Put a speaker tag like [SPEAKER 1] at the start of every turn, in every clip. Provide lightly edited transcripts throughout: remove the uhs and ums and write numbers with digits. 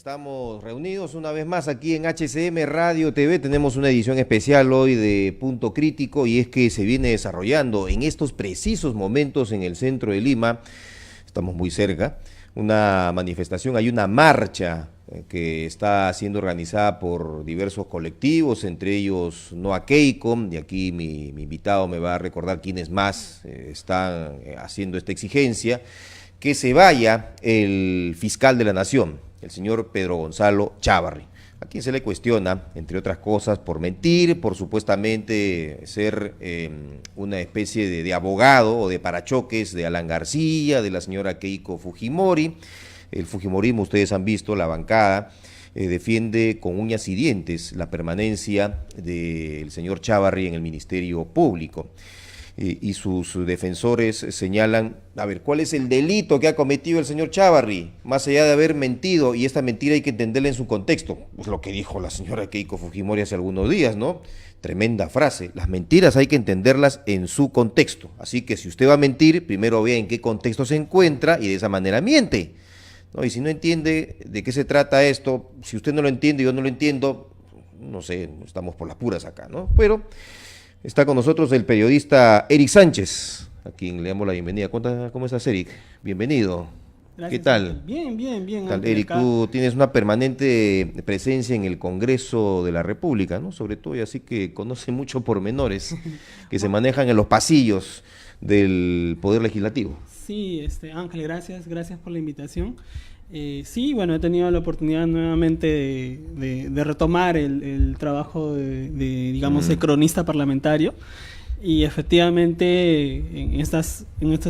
[SPEAKER 1] Estamos reunidos una vez más aquí en HCM Radio TV. Tenemos una edición especial hoy de Punto Crítico, y es que se viene desarrollando en estos precisos momentos en el centro de Lima, estamos muy cerca, una manifestación, hay una marcha que está siendo organizada por diversos colectivos, entre ellos Noa Keiko, y aquí mi invitado me va a recordar quiénes más están haciendo esta exigencia, que se vaya el fiscal de la Nación, el señor Pedro Gonzalo Chávarri, a quien se le cuestiona, entre otras cosas, por mentir, por supuestamente ser una especie de abogado o de parachoques de Alan García, de la señora Keiko Fujimori. El fujimorismo, ustedes han visto, la bancada defiende con uñas y dientes la permanencia del señor Chávarri en el Ministerio Público. Y sus defensores señalan, a ver, ¿cuál es el delito que ha cometido el señor Chávarri? Más allá de haber mentido, y esta mentira hay que entenderla en su contexto, pues lo que dijo la señora Keiko Fujimori hace algunos días, ¿no? Tremenda frase, las mentiras hay que entenderlas en su contexto, así que si usted va a mentir, primero vea en qué contexto se encuentra y de esa manera miente, ¿no? Y si no entiende de qué se trata esto, si usted no lo entiende y yo no lo entiendo, no sé, estamos por las puras acá, ¿no? Pero está con nosotros el periodista Eric Sánchez, a quien le damos la bienvenida. ¿Cómo estás, Eric? Bienvenido.
[SPEAKER 2] Gracias.
[SPEAKER 1] ¿Qué tal?
[SPEAKER 2] Bien.
[SPEAKER 1] ¿Qué tal, Eric? Tú tienes una permanente presencia en el Congreso de la República, ¿no? Sobre todo, y así que conoce mucho pormenores que se manejan en los pasillos del Poder Legislativo.
[SPEAKER 2] Sí, Ángel, gracias por la invitación. Sí, bueno, he tenido la oportunidad nuevamente de retomar el trabajo digamos, de cronista parlamentario, y efectivamente en estas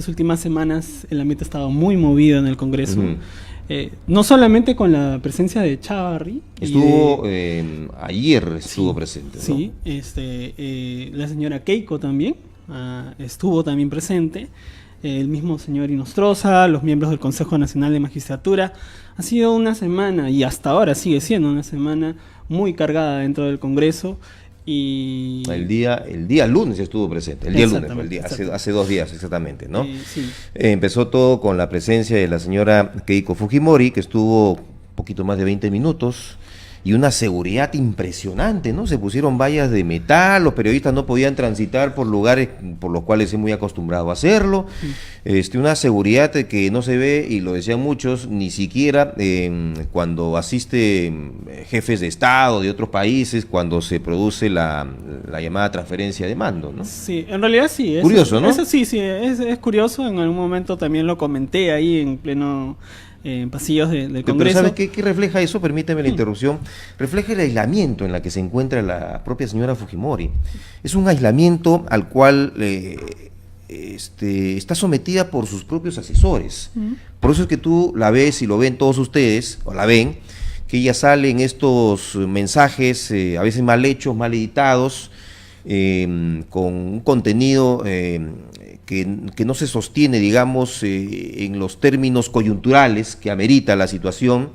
[SPEAKER 2] últimas semanas el ambiente ha estado muy movido en el Congreso, no solamente con la presencia de Chávarri.
[SPEAKER 1] Estuvo, ayer estuvo presente, ¿no?
[SPEAKER 2] Sí, la señora Keiko también estuvo también presente. El mismo señor Inostroza, los miembros del Consejo Nacional de Magistratura. Ha sido una semana, y hasta ahora sigue siendo una semana muy cargada dentro del Congreso. Y
[SPEAKER 1] el día lunes estuvo presente, el día lunes fue el día, hace 2 días exactamente, ¿no?
[SPEAKER 2] Sí.
[SPEAKER 1] Empezó todo con la presencia de la señora Keiko Fujimori, que estuvo un poquito más de 20 minutos, y una seguridad impresionante, ¿no? Se pusieron vallas de metal, los periodistas no podían transitar por lugares por los cuales es muy acostumbrado a hacerlo, una seguridad que no se ve, y lo decían muchos, ni siquiera cuando asisten jefes de Estado de otros países, cuando se produce la llamada transferencia de mando, ¿no? Sí,
[SPEAKER 2] en realidad sí.
[SPEAKER 1] Curioso, ¿no?
[SPEAKER 2] Eso sí, es curioso. En algún momento también lo comenté ahí en pleno pasillos del Congreso.
[SPEAKER 1] Pero ¿sabes qué refleja eso? Permíteme la interrupción. Refleja el aislamiento en la que se encuentra la propia señora Fujimori. Es un aislamiento al cual está sometida por sus propios asesores. Por eso es que tú la ves, y lo ven todos ustedes, o la ven, que ella sale en estos mensajes a veces mal hechos, mal editados, con un contenido que no se sostiene, digamos, en los términos coyunturales que amerita la situación,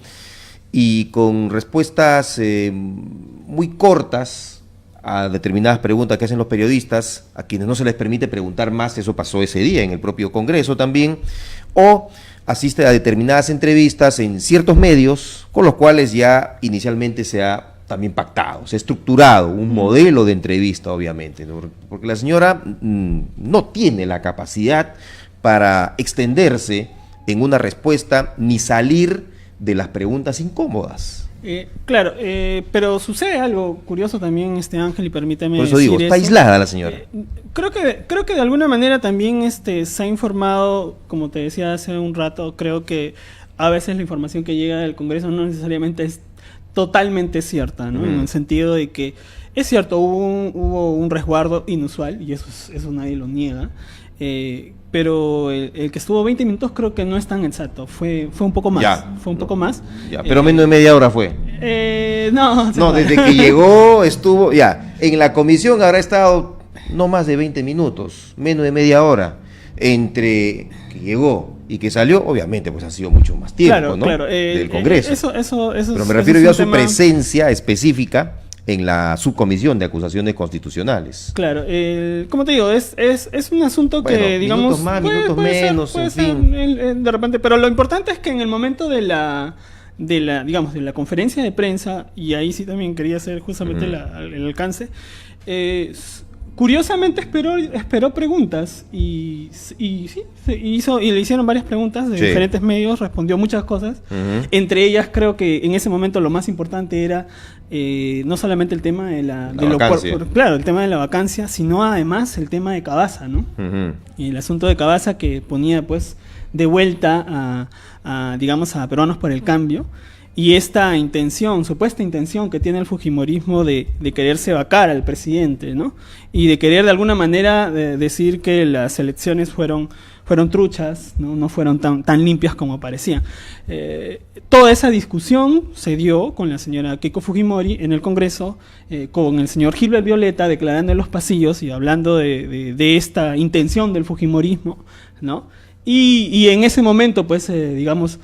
[SPEAKER 1] y con respuestas muy cortas a determinadas preguntas que hacen los periodistas, a quienes no se les permite preguntar más. Eso pasó ese día en el propio Congreso también, o asiste a determinadas entrevistas en ciertos medios con los cuales ya inicialmente se ha también pactado, se ha estructurado un modelo de entrevista, obviamente, ¿no? Porque la señora no tiene la capacidad para extenderse en una respuesta ni salir de las preguntas incómodas.
[SPEAKER 2] Claro, pero sucede algo curioso también, Ángel, y permíteme
[SPEAKER 1] por eso digo, está aislada la señora.
[SPEAKER 2] Creo que de alguna manera también se ha informado, como te decía hace un rato. Creo que a veces la información que llega del Congreso no necesariamente es totalmente cierta, ¿no? En el sentido de que es cierto, hubo un resguardo inusual, y eso nadie lo niega, pero el que estuvo 20 minutos creo que no es tan exacto, fue un poco más.
[SPEAKER 1] Pero menos de media hora fue. No, desde que llegó estuvo, en la comisión habrá estado no más de 20 minutos, menos de media hora, entre que llegó y que salió, obviamente, pues ha sido mucho más tiempo, ¿no? Del Congreso. Pero me refiero yo a su presencia específica en la subcomisión de acusaciones constitucionales.
[SPEAKER 2] Claro, como te digo, es un asunto que, digamos,
[SPEAKER 1] minutos más, minutos menos,
[SPEAKER 2] puede ser, de repente, pero lo importante es que en el momento de la digamos, de la conferencia de prensa, y ahí sí también quería hacer justamente el alcance, curiosamente esperó preguntas y sí, y le hicieron varias preguntas de diferentes medios, respondió muchas cosas. Entre ellas creo que en ese momento lo más importante era no solamente el tema de la vacancia. Claro, el tema de la vacancia, sino además el tema de Cavazza, ¿no? Y el asunto de Cavazza, que ponía pues de vuelta digamos, a Peruanos por el Cambio. Y esta supuesta intención que tiene el fujimorismo de quererse vacar al presidente, ¿no? Y de querer de alguna manera decir que las elecciones fueron truchas, no fueron tan limpias como parecían. Toda esa discusión se dio con la señora Keiko Fujimori en el Congreso, con el señor Gilbert Violeta declarando en los pasillos y hablando de esta intención del fujimorismo, ¿no? Y en ese momento, pues, digamos,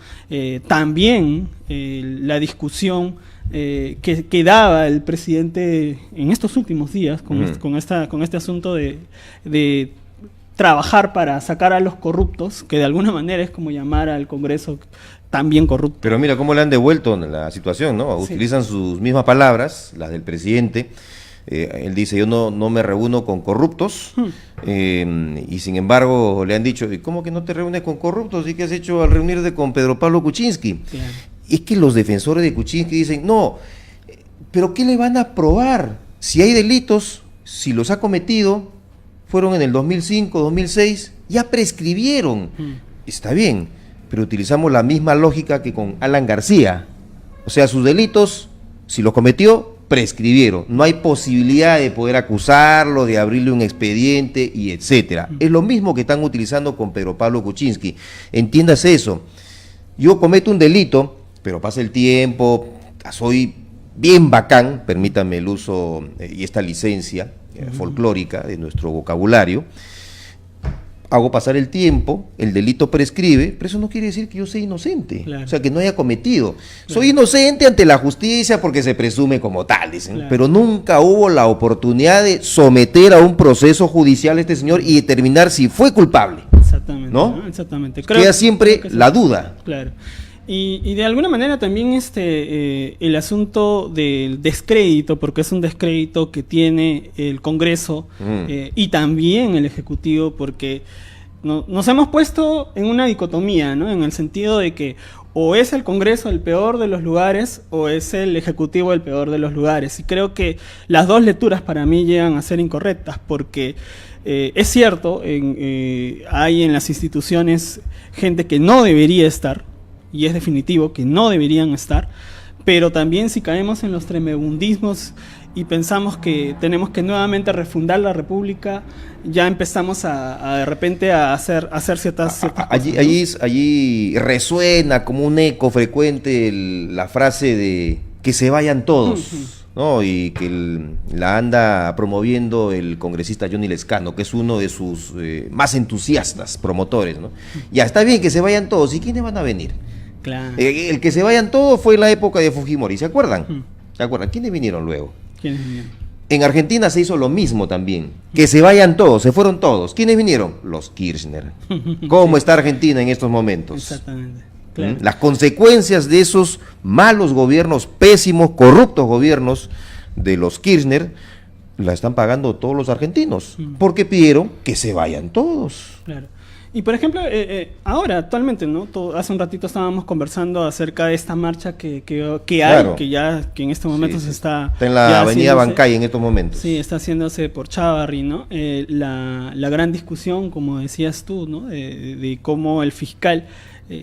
[SPEAKER 2] también la discusión que daba el presidente en estos últimos días con este asunto de trabajar para sacar a los corruptos, que de alguna manera es como llamar al Congreso también corrupto.
[SPEAKER 1] Pero mira cómo le han devuelto la situación, ¿no? Utilizan sus mismas palabras, las del presidente. Él dice, yo no me reúno con corruptos, y sin embargo le han dicho, ¿y cómo que no te reúnes con corruptos? ¿Y qué has hecho al reunirte con Pedro Pablo Kuczynski? Claro. Es que los defensores de Kuczynski dicen, no, pero ¿qué le van a probar? Si hay delitos, si los ha cometido, fueron en el 2005, 2006, ya prescribieron. Está bien, pero utilizamos la misma lógica que con Alan García. O sea, sus delitos, si los cometió, prescribieron, no hay posibilidad de poder acusarlo, de abrirle un expediente y etcétera. Es lo mismo que están utilizando con Pedro Pablo Kuczynski. Entiéndase eso. Yo cometo un delito, pero pasa el tiempo, soy bien bacán, permítame el uso y esta licencia folclórica de nuestro vocabulario. Hago pasar el tiempo, el delito prescribe, pero eso no quiere decir que yo sea inocente, claro. O sea, que no haya cometido. Claro. Soy inocente ante la justicia porque se presume como tal, dicen, claro. Pero nunca hubo la oportunidad de someter a un proceso judicial a este señor y determinar si fue culpable.
[SPEAKER 2] Exactamente. ¿No?
[SPEAKER 1] Exactamente. Queda siempre la duda.
[SPEAKER 2] Claro. Y de alguna manera también el asunto del descrédito, porque es un descrédito que tiene el Congreso y también el Ejecutivo, porque nos hemos puesto en una dicotomía, ¿no? En el sentido de que o es el Congreso el peor de los lugares o es el Ejecutivo el peor de los lugares. Y creo que las dos lecturas para mí llegan a ser incorrectas, porque es cierto, hay en las instituciones gente que no debería estar, y es definitivo que no deberían estar, pero también si caemos en los tremebundismos y pensamos que tenemos que nuevamente refundar la República, ya empezamos de repente a hacer ciertas cosas,
[SPEAKER 1] allí resuena como un eco frecuente la frase de que se vayan todos, ¿no? Y que la anda promoviendo el congresista Johnny Lescano, que es uno de sus más entusiastas promotores, ¿no? Ya está bien que se vayan todos, ¿y quiénes van a venir?
[SPEAKER 2] Claro.
[SPEAKER 1] El que se vayan todos fue en la época de Fujimori, ¿se acuerdan? ¿Se acuerdan? ¿Quiénes vinieron luego?
[SPEAKER 2] ¿Quiénes vinieron?
[SPEAKER 1] En Argentina se hizo lo mismo también, que se vayan todos, se fueron todos. ¿Quiénes vinieron? Los Kirchner. ¿Cómo está Argentina en estos momentos?
[SPEAKER 2] Exactamente. Claro.
[SPEAKER 1] Las consecuencias de esos malos gobiernos, pésimos, corruptos gobiernos de los Kirchner, la están pagando todos los argentinos, porque pidieron que se vayan todos.
[SPEAKER 2] Claro. Y por ejemplo, ahora, actualmente, ¿no? Hace un ratito estábamos conversando acerca de esta marcha que hay, claro. que en estos momentos está
[SPEAKER 1] en la avenida Bancay en estos momentos.
[SPEAKER 2] Sí, está haciéndose por Chávarri, ¿no? La gran discusión, como decías tú, ¿no? De cómo el fiscal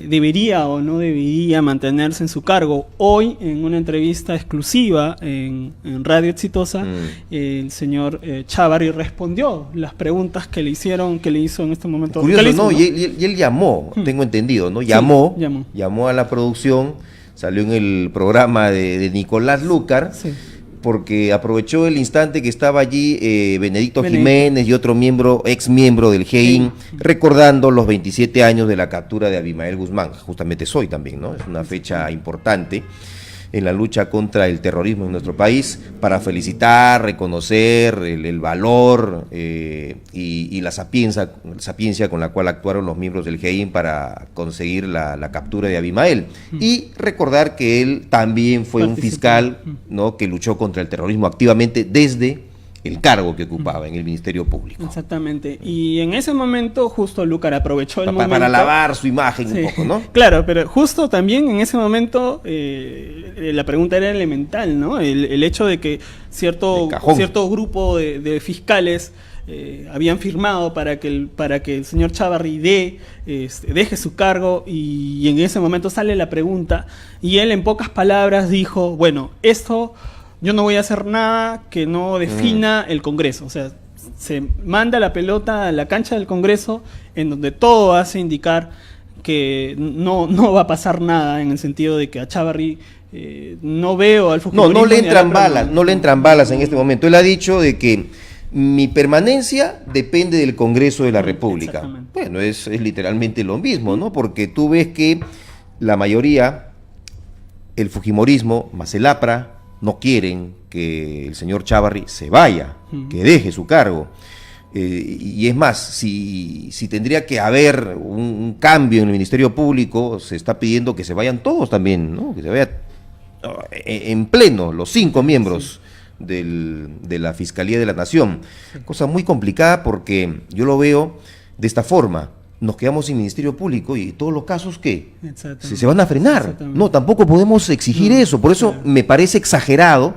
[SPEAKER 2] debería o no debería mantenerse en su cargo. Hoy, en una entrevista exclusiva en Radio Exitosa, el señor Chávarri respondió las preguntas que le hizo en este momento.
[SPEAKER 1] Curioso, ¿no? Y él llamó, tengo entendido, ¿no? Llamó a la producción, salió en el programa de Nicolás Lucar, sí. Porque aprovechó el instante que estaba allí Benedicto Jiménez y otro ex miembro del GEIN, recordando los 27 años de la captura de Abimael Guzmán. Justamente es hoy también, ¿no? Es una fecha importante. en la lucha contra el terrorismo en nuestro país, para felicitar, reconocer el valor y la sapiencia con la cual actuaron los miembros del GEIN para conseguir la captura de Abimael. Y recordar que él también fue un fiscal, ¿no?, que luchó contra el terrorismo activamente desde el cargo que ocupaba en el Ministerio Público.
[SPEAKER 2] Exactamente. Y en ese momento justo Lucar aprovechó el momento
[SPEAKER 1] para lavar su imagen un poco, ¿no?
[SPEAKER 2] Claro, pero justo también en ese momento la pregunta era elemental, ¿no? El hecho de que cierto grupo de fiscales habían firmado para que el señor Chávarri deje su cargo, y en ese momento sale la pregunta y él en pocas palabras dijo, bueno, esto yo no voy a hacer nada que no defina el Congreso. O sea, se manda la pelota a la cancha del Congreso, en donde todo hace indicar que no va a pasar nada, en el sentido de que a Chávarri no veo al fujimorismo.
[SPEAKER 1] No le entran balas en este momento. Él ha dicho de que mi permanencia depende del Congreso de la República. Bueno, es literalmente lo mismo, ¿no? Porque tú ves que la mayoría, el fujimorismo más el APRA, no quieren que el señor Chávarri se vaya, que deje su cargo. Y es más, si tendría que haber un cambio en el Ministerio Público, se está pidiendo que se vayan todos también, ¿no? Que se vayan en pleno los 5 miembros de la Fiscalía de la Nación. Cosa muy complicada, porque yo lo veo de esta forma: nos quedamos sin Ministerio Público y todos los casos que se van a frenar. No, tampoco podemos exigir eso. Por eso me parece exagerado,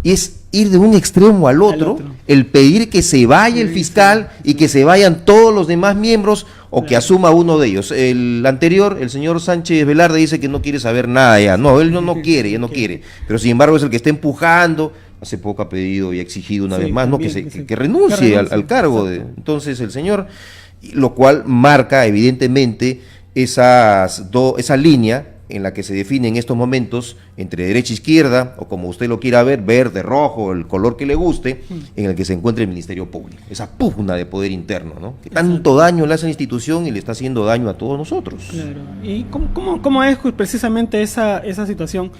[SPEAKER 1] y es ir de un extremo al otro, el pedir que se vaya el fiscal y que se vayan todos los demás miembros, o que asuma uno de ellos. El anterior, el señor Sánchez Velarde, dice que no quiere saber nada ya. No, él no quiere, ya no quiere. Pero sin embargo es el que está empujando. Hace poco ha pedido y ha exigido una vez más, ¿no?, que renuncie al cargo. Entonces el señor, lo cual marca evidentemente esa línea en la que se define en estos momentos entre derecha e izquierda, o como usted lo quiera ver, verde, rojo, el color que le guste, en el que se encuentra el Ministerio Público. Esa pugna de poder interno, ¿no?, que tanto daño le hace a la institución y le está haciendo daño a todos nosotros.
[SPEAKER 2] Claro. ¿Y cómo es precisamente esa situación?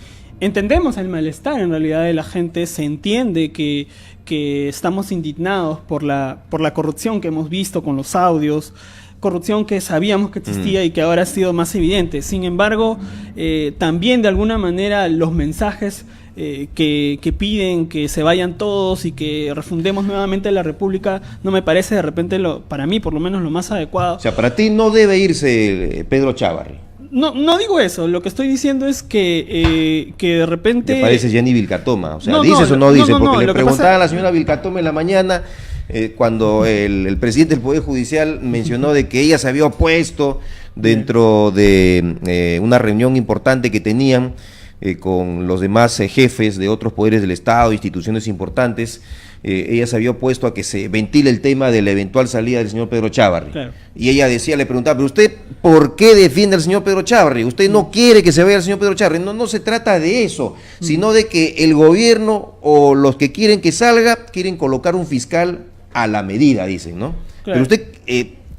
[SPEAKER 2] Entendemos el malestar en realidad de la gente, se entiende que estamos indignados por la corrupción que hemos visto con los audios, corrupción que sabíamos que existía y que ahora ha sido más evidente. Sin embargo, también de alguna manera los mensajes que piden que se vayan todos y que refundemos nuevamente la República, no me parece de repente, para mí por lo menos, lo más adecuado.
[SPEAKER 1] O sea, para ti no debe irse Pedro Chávarri.
[SPEAKER 2] No digo eso, lo que estoy diciendo es que de repente...
[SPEAKER 1] ¿Te parece Jenny Vilcatoma? O sea, ¿dices o no dices? Porque le preguntaba a la señora Vilcatoma en la mañana, cuando el presidente del Poder Judicial mencionó de que ella se había opuesto dentro de una reunión importante que tenían con los demás jefes de otros poderes del Estado, instituciones importantes. Ella se había opuesto a que se ventile el tema de la eventual salida del señor Pedro Chávarri. Claro. Y ella le preguntaba, pero usted, ¿por qué defiende al señor Pedro Chávarri? Usted no quiere que se vaya el señor Pedro Chávarri. No se trata de eso, sino de que el gobierno o los que quieren que salga, quieren colocar un fiscal a la medida, dicen, ¿no? Claro. Pero usted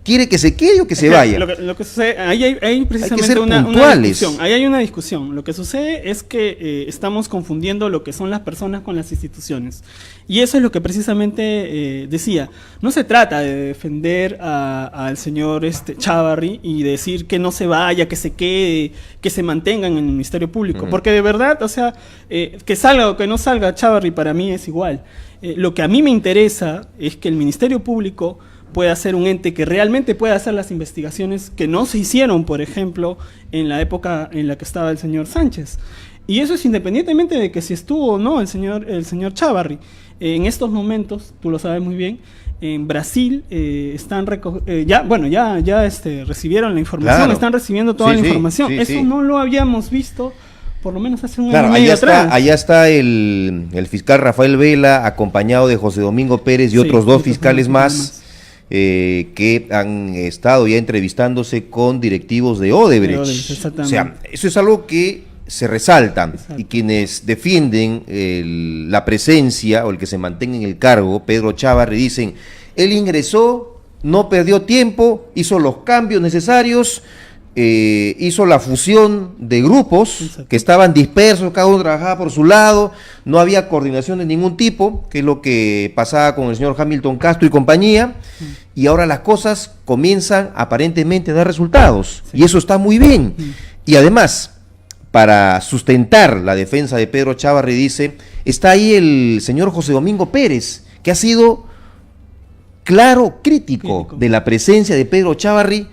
[SPEAKER 1] quiere que se quede o que se vaya.
[SPEAKER 2] Lo que sucede, ahí hay precisamente una discusión. Ahí hay una discusión. Lo que sucede es que estamos confundiendo lo que son las personas con las instituciones. Y eso es lo que precisamente decía. No se trata de defender al señor Chávarri y decir que no se vaya, que se quede, que se mantengan en el Ministerio Público. Porque de verdad, o sea, que salga o que no salga Chávarri, para mí es igual. Lo que a mí me interesa es que el Ministerio Público pueda ser un ente que realmente pueda hacer las investigaciones que no se hicieron, por ejemplo, en la época en la que estaba el señor Sánchez. Y eso es independientemente de que si estuvo o no el señor Chávarri. En estos momentos, tú lo sabes muy bien, en Brasil están recibieron la información, claro, están recibiendo toda la información. Eso no lo habíamos visto por lo menos hace un año y medio atrás.
[SPEAKER 1] Allá está el fiscal Rafael Vela, acompañado de José Domingo Pérez y otros dos fiscales más. Que han estado ya entrevistándose con directivos de Odebrecht. O sea, eso es algo que se resalta. Exacto. Y quienes defienden la presencia o el que se mantenga en el cargo, Pedro Chávarri, dicen, él ingresó, no perdió tiempo, hizo los cambios necesarios, hizo la fusión de grupos
[SPEAKER 2] Exacto.
[SPEAKER 1] que estaban dispersos, cada uno trabajaba por su lado, no había coordinación de ningún tipo, que es lo que pasaba con el señor Hamilton Castro y compañía, y ahora las cosas comienzan aparentemente a dar resultados, y eso está muy bien. Y además, para sustentar la defensa de Pedro Chávarri, dice, está ahí el señor José Domingo Pérez, que ha sido claro crítico de la presencia de Pedro Chávarri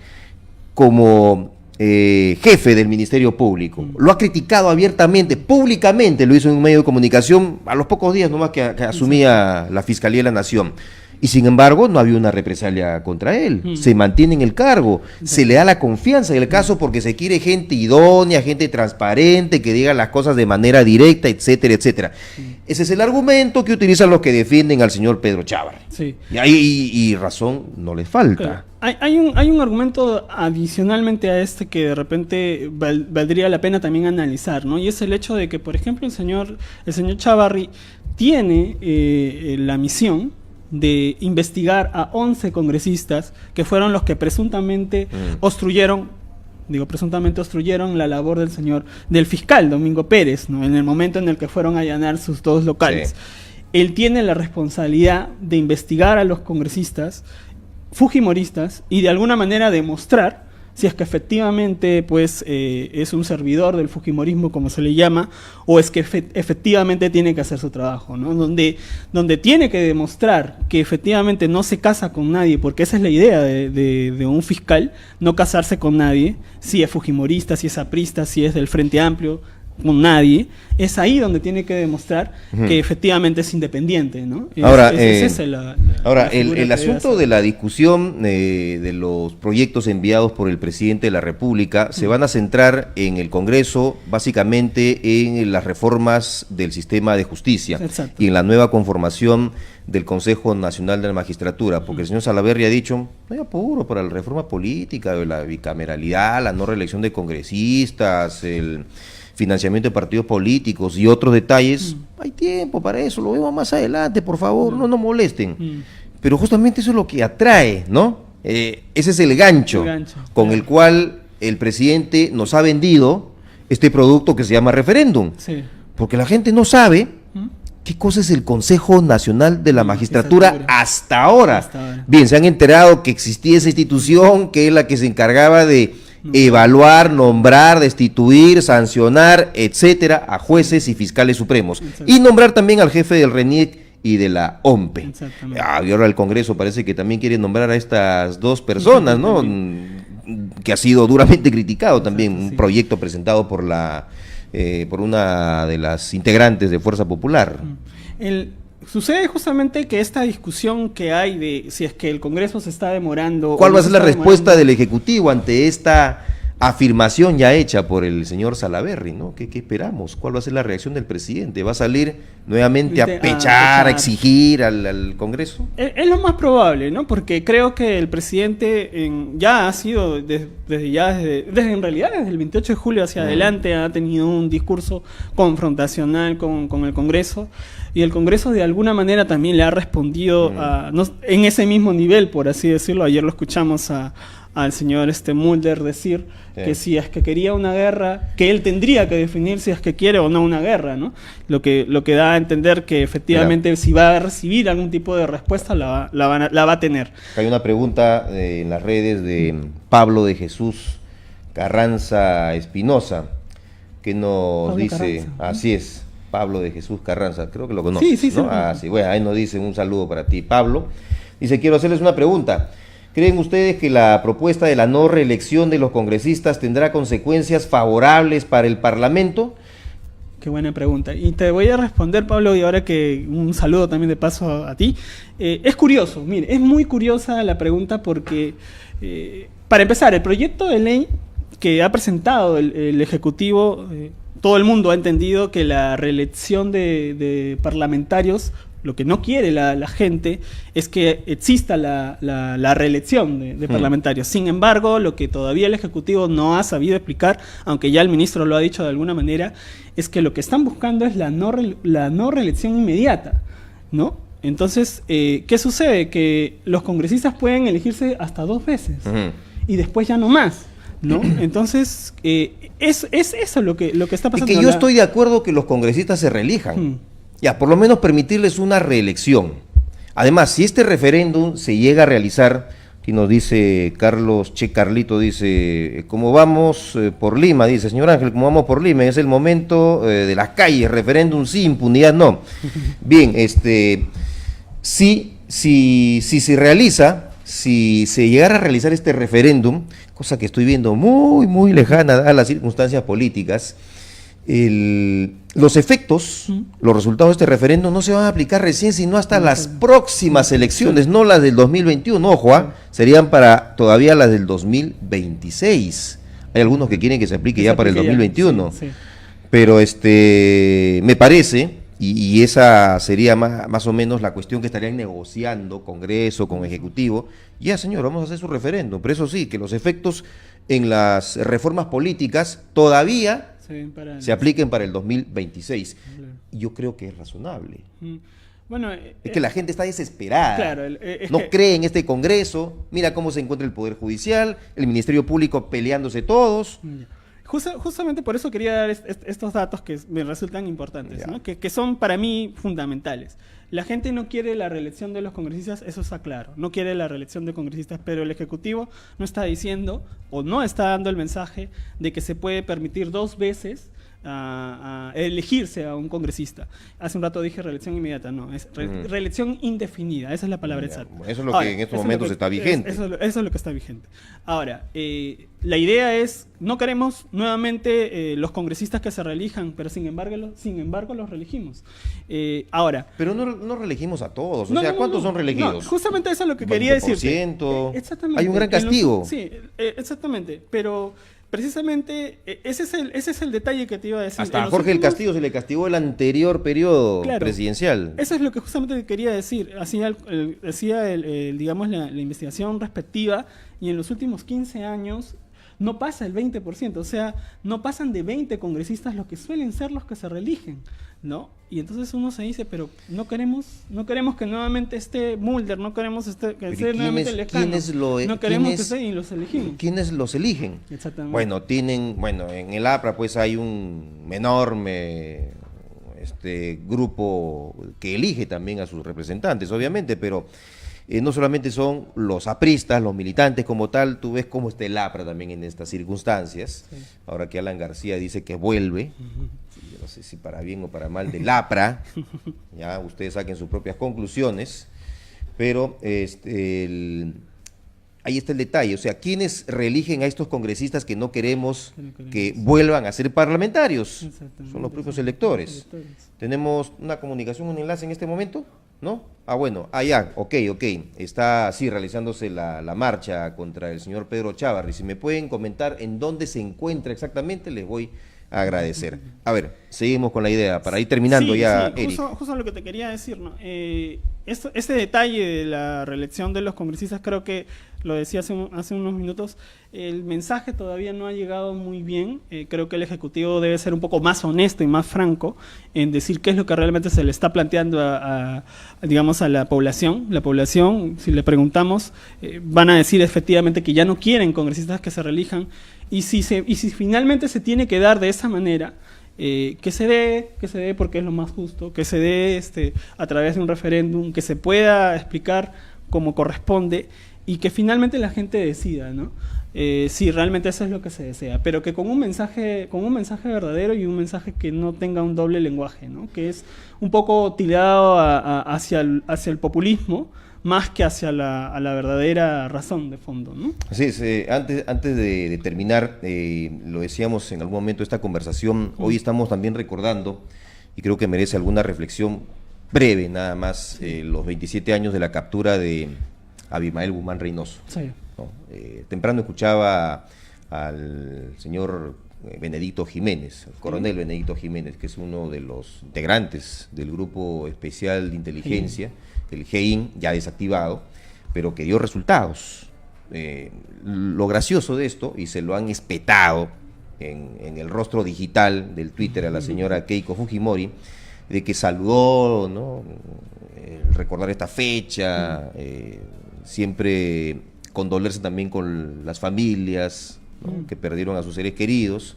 [SPEAKER 1] como jefe del Ministerio Público. Lo ha criticado abiertamente, públicamente, lo hizo en un medio de comunicación a los pocos días nomás que asumía la Fiscalía de la Nación. Y sin embargo, no había una represalia contra él. Se mantiene en el cargo, se le da la confianza en el caso porque se quiere gente idónea, gente transparente, que diga las cosas de manera directa, etcétera, etcétera. Ese es el argumento que utilizan los que defienden al señor Pedro Chávarri.
[SPEAKER 2] Sí.
[SPEAKER 1] Y razón no les falta.
[SPEAKER 2] Claro. Hay un argumento adicionalmente a este que de repente valdría la pena también analizar, ¿no? Y es el hecho de que, por ejemplo, el señor Chávarri tiene la misión de investigar a 11 congresistas que fueron los que presuntamente obstruyeron la labor del fiscal Domingo Pérez, ¿no? En el momento en el que fueron a allanar sus dos locales. Sí. Él tiene la responsabilidad de investigar a los congresistas fujimoristas y de alguna manera demostrar si es que efectivamente pues es un servidor del fujimorismo, como se le llama, o es que efectivamente tiene que hacer su trabajo, ¿no? Donde tiene que demostrar que efectivamente no se casa con nadie, porque esa es la idea de un fiscal, no casarse con nadie, si es fujimorista, si es aprista, si es del Frente Amplio, con nadie, es ahí donde tiene que demostrar que efectivamente es independiente, ¿no?
[SPEAKER 1] Ahora, el asunto de la discusión de los proyectos enviados por el presidente de la República se van a centrar en el Congreso, básicamente en las reformas del sistema de justicia. Exacto. Y en la nueva conformación del Consejo Nacional de la Magistratura, porque el señor Salaverry ha dicho, no hay apuro para la reforma política, la bicameralidad, la no reelección de congresistas, el financiamiento de partidos políticos y otros detalles, hay tiempo para eso, lo vemos más adelante, por favor, no nos molesten. Pero justamente eso es lo que atrae, ¿no? Ese es el gancho con el cual el presidente nos ha vendido este producto que se llama referéndum. Sí. Porque la gente no sabe qué cosa es el Consejo Nacional de la Magistratura hasta ahora. Bien, se han enterado que existía esa institución, que es la que se encargaba de evaluar, nombrar, destituir, sancionar, etcétera, a jueces y fiscales supremos. Y nombrar también al jefe del RENIEC y de la OMPE. Y ahora el Congreso parece que también quiere nombrar a estas dos personas, ¿no? Que ha sido duramente criticado también, un proyecto presentado por por una de las integrantes de Fuerza Popular.
[SPEAKER 2] Sucede justamente que esta discusión que hay de si es que el Congreso se está demorando...
[SPEAKER 1] ¿Cuál va a ser la respuesta del Ejecutivo ante esta afirmación ya hecha por el señor Salaverry, ¿no? ¿Qué esperamos? ¿Cuál va a ser la reacción del presidente? ¿Va a salir nuevamente a pechar, a exigir al Congreso?
[SPEAKER 2] Es lo más probable, ¿no? Porque creo que el presidente ya ha sido, desde en realidad desde el 28 de julio hacia adelante, ha tenido un discurso confrontacional con el Congreso, y el Congreso de alguna manera también le ha respondido en ese mismo nivel, por así decirlo. Ayer lo escuchamos al señor Mulder decir que si es que quería una guerra, que él tendría que definir si es que quiere o no una guerra, ¿no? Lo que da a entender que efectivamente si va a recibir algún tipo de respuesta la va a tener.
[SPEAKER 1] Hay una pregunta en las redes de Pablo de Jesús Carranza Espinosa, que nos dice, así es, Pablo de Jesús Carranza, creo que lo conoces, ¿no? Sí, bueno, ahí nos dice un saludo para ti, Pablo. Dice, quiero hacerles una pregunta. ¿Creen ustedes que la propuesta de la no reelección de los congresistas tendrá consecuencias favorables para el Parlamento?
[SPEAKER 2] Qué buena pregunta. Y te voy a responder, Pablo, y ahora que un saludo también de paso a ti. Es curioso, mire, es muy curiosa la pregunta porque, para empezar, el proyecto de ley que ha presentado el Ejecutivo, todo el mundo ha entendido que la reelección de parlamentarios, lo que no quiere la gente es que exista la reelección de parlamentarios. Sin embargo, lo que todavía el Ejecutivo no ha sabido explicar, aunque ya el ministro lo ha dicho de alguna manera, es que lo que están buscando es la no reelección inmediata, ¿no? Entonces, ¿qué sucede? Que los congresistas pueden elegirse hasta 2 veces y después ya no más. ¿no? Entonces, es eso lo que está
[SPEAKER 1] Es
[SPEAKER 2] pasando.
[SPEAKER 1] que yo estoy de acuerdo que los congresistas se reelijan. Ya, por lo menos permitirles una reelección. Además, si este referéndum se llega a realizar, aquí nos dice Carlos Che Carlito, dice, ¿cómo vamos por Lima? Dice, señor Ángel, ¿cómo vamos por Lima? Es el momento de las calles, referéndum sí, impunidad no. Bien, si se realiza, si se llegara a realizar este referéndum, cosa que estoy viendo muy, muy lejana a las circunstancias políticas, los efectos, los resultados de este referéndum no se van a aplicar recién, sino hasta las próximas elecciones, no las del 2021, ojo, serían para todavía las del 2026. Hay algunos que quieren que se aplique ya para el 2021, pero me parece, y esa sería más o menos la cuestión que estarían negociando Congreso con Ejecutivo, ya señor, vamos a hacer su referéndum, pero eso sí, que los efectos en las reformas políticas todavía se apliquen para el 2026. Claro. Yo creo que es razonable.
[SPEAKER 2] Bueno,
[SPEAKER 1] es que la gente está desesperada.
[SPEAKER 2] Claro,
[SPEAKER 1] no cree en este Congreso. Mira cómo se encuentra el Poder Judicial, el Ministerio Público peleándose todos.
[SPEAKER 2] Justamente por eso quería dar estos datos que me resultan importantes, ¿no? que son para mí fundamentales. La gente no quiere la reelección de los congresistas, eso está claro, no quiere la reelección de congresistas, pero el Ejecutivo no está diciendo o no está dando el mensaje de que se puede permitir 2 veces a elegirse a un congresista. Hace un rato dije reelección inmediata, no, es reelección indefinida, esa es la palabra exacta.
[SPEAKER 1] Eso es lo que en estos momentos está vigente.
[SPEAKER 2] Eso es lo que está vigente. Ahora, la idea es, no queremos nuevamente los congresistas que se reelijan, pero sin embargo los reelegimos. Ahora...
[SPEAKER 1] Pero no reelegimos a todos, o sea, ¿cuántos son reelegidos?
[SPEAKER 2] No, justamente eso es lo que quería decir.
[SPEAKER 1] Exactamente. Hay un gran castigo.
[SPEAKER 2] Sí, exactamente, pero... Precisamente, ese es el detalle que te iba a decir.
[SPEAKER 1] Hasta a Jorge el Castillo se le castigó el anterior periodo presidencial.
[SPEAKER 2] Eso es lo que justamente quería decir. Hacía digamos, la investigación respectiva, y en los últimos 15 años no pasa el 20%, o sea, no pasan de 20 congresistas los que suelen ser los que se reeligen, ¿no? Y entonces uno se dice, pero no queremos que nuevamente esté Mulder, no queremos que esté nuevamente Lescano, no queremos que esté y los elegimos.
[SPEAKER 1] ¿Quiénes los eligen?
[SPEAKER 2] Exactamente.
[SPEAKER 1] Bueno, en el APRA pues hay un enorme grupo que elige también a sus representantes, obviamente, pero no solamente son los apristas, los militantes como tal, tú ves cómo está el APRA también en estas circunstancias. Sí. Ahora que Alan García dice que vuelve, yo no sé si para bien o para mal del APRA, ya ustedes saquen sus propias conclusiones, pero ahí está el detalle, o sea, ¿quiénes reeligen a estos congresistas que no queremos que vuelvan a ser parlamentarios? Son los propios electores. ¿Tenemos una comunicación, un enlace en este momento? ¿No? Bueno, ya, ok, está así realizándose la marcha contra el señor Pedro Chávarri. Si me pueden comentar en dónde se encuentra exactamente, les voy a agradecer. A ver, seguimos con la idea, para ir terminando Eric.
[SPEAKER 2] Justo lo que te quería decir, ¿no? Este detalle de la reelección de los congresistas, creo que lo decía hace unos minutos, el mensaje todavía no ha llegado muy bien. Creo que el Ejecutivo debe ser un poco más honesto y más franco en decir qué es lo que realmente se le está planteando digamos, a la población. La población, si le preguntamos, van a decir efectivamente que ya no quieren congresistas que se reelijan, y si finalmente se tiene que dar de esa manera, que se dé porque es lo más justo, que se dé a través de un referéndum, que se pueda explicar como corresponde, y que finalmente la gente decida, ¿no? Si realmente eso es lo que se desea, pero que con un mensaje verdadero y un mensaje que no tenga un doble lenguaje, ¿no? Que es un poco tirado hacia el populismo más que hacia la verdadera razón de fondo, ¿no?
[SPEAKER 1] Así es, antes de terminar, lo decíamos en algún momento de esta conversación, hoy estamos también recordando, y creo que merece alguna reflexión breve nada más, los 27 años de la captura de Abimael Guzmán Reynoso.
[SPEAKER 2] Sí.
[SPEAKER 1] ¿No? Temprano escuchaba al señor Benedicto Jiménez, el coronel Benedicto Jiménez, que es uno de los integrantes del Grupo Especial de Inteligencia, el GEIN, ya desactivado, pero que dio resultados. Lo gracioso de esto, y se lo han espetado en el rostro digital del Twitter a la señora Keiko Fujimori, de que saludó, ¿no? Recordar esta fecha, siempre condolerse también con las familias ¿no? Que perdieron a sus seres queridos.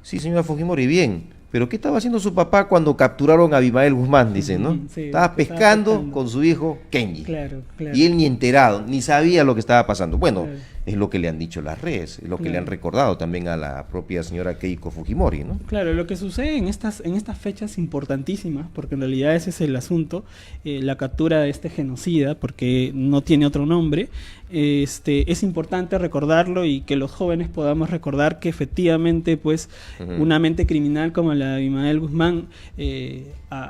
[SPEAKER 1] Sí, señora Fujimori, bien. Pero ¿qué estaba haciendo su papá cuando capturaron a Abimael Guzmán? Dicen, ¿no?
[SPEAKER 2] Sí,
[SPEAKER 1] estaba pescando con su hijo Kenji.
[SPEAKER 2] Claro.
[SPEAKER 1] Y él ni enterado, ni sabía lo que estaba pasando. Bueno,
[SPEAKER 2] Claro.
[SPEAKER 1] es lo que le han dicho las redes, es lo que le han
[SPEAKER 2] Claro.
[SPEAKER 1] recordado también a la propia señora Keiko Fujimori, ¿no?
[SPEAKER 2] Claro, lo que sucede en estas fechas importantísimas, porque en realidad ese es el asunto, la captura de este genocida, porque no tiene otro nombre, es importante recordarlo y que los jóvenes podamos recordar que efectivamente, pues, una mente criminal como la de Abimael Guzmán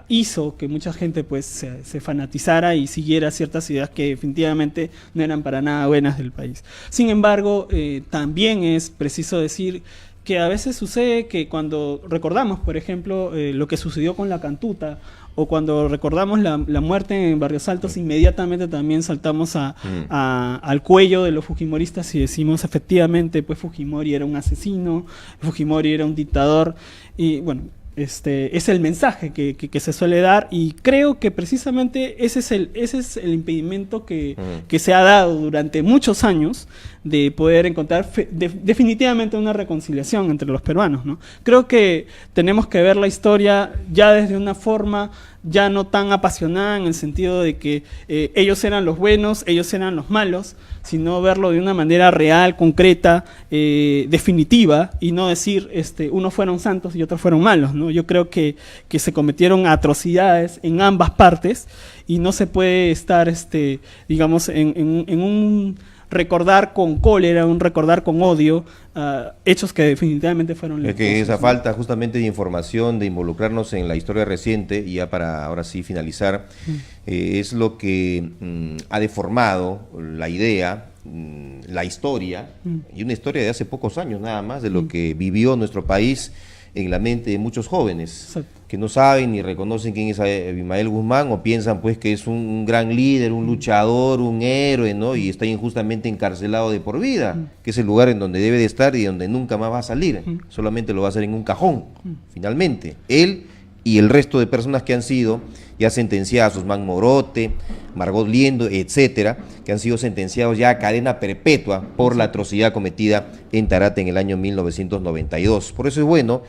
[SPEAKER 2] hizo que mucha gente, pues, se fanatizara y siguiera ciertas ideas que definitivamente no eran para nada buenas del país. Sin embargo, también es preciso decir que a veces sucede que cuando recordamos, por ejemplo, lo que sucedió con la Cantuta, o cuando recordamos la muerte en Barrios Altos, inmediatamente también saltamos al cuello de los fujimoristas y decimos, efectivamente, pues Fujimori era un asesino, Fujimori era un dictador, y bueno, es el mensaje que se suele dar, y creo que precisamente ese es el impedimento que se ha dado durante muchos años de poder encontrar definitivamente una reconciliación entre los peruanos, ¿no? Creo que tenemos que ver la historia ya desde una forma ya no tan apasionada, en el sentido de que ellos eran los buenos, ellos eran los malos, sino verlo de una manera real, concreta, definitiva, y no decir unos fueron santos y otros fueron malos, ¿no? Yo creo que se cometieron atrocidades en ambas partes y no se puede estar, digamos, en un recordar con cólera, un recordar con odio, hechos que definitivamente fueron
[SPEAKER 1] Es que esa falta justamente de información, de involucrarnos en la historia reciente, y ya para ahora sí finalizar, es lo que ha deformado la idea, la historia, y una historia de hace pocos años nada más, de lo que vivió nuestro país en la mente de muchos jóvenes.
[SPEAKER 2] Exacto.
[SPEAKER 1] Que no saben ni reconocen quién es Abimael Guzmán, o piensan pues que es un gran líder, un luchador, un héroe, ¿no? Y está injustamente encarcelado de por vida, que es el lugar en donde debe de estar y donde nunca más va a salir. Solamente lo va a hacer en un cajón, finalmente. Él y el resto de personas que han sido ya sentenciadas, Usman Morote, Margot Liendo, etcétera, que han sido sentenciados ya a cadena perpetua por la atrocidad cometida en Tarata en el año 1992. Por eso es bueno.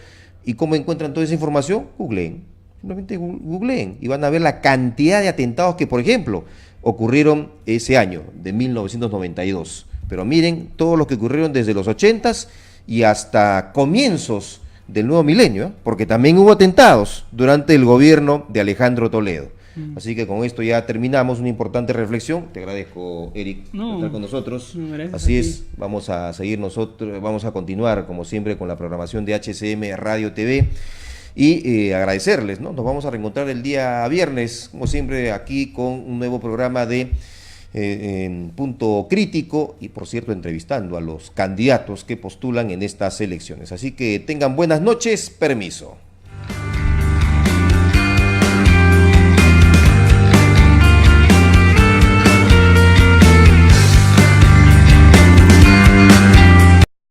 [SPEAKER 1] ¿Y cómo encuentran toda esa información? Googleen. Simplemente googleen y van a ver la cantidad de atentados que, por ejemplo, ocurrieron ese año de 1992. Pero miren todos los que ocurrieron desde los 80s y hasta comienzos del nuevo milenio, porque también hubo atentados durante el gobierno de Alejandro Toledo. Así que con esto ya terminamos una importante reflexión. Te agradezco, Eric, por estar con nosotros. Así es, vamos a seguir nosotros, vamos a continuar como siempre con la programación de HCM Radio TV y agradecerles, ¿no? Nos vamos a reencontrar el día viernes, como siempre, aquí con un nuevo programa de Punto Crítico, y por cierto entrevistando a los candidatos que postulan en estas elecciones. Así que tengan buenas noches, permiso.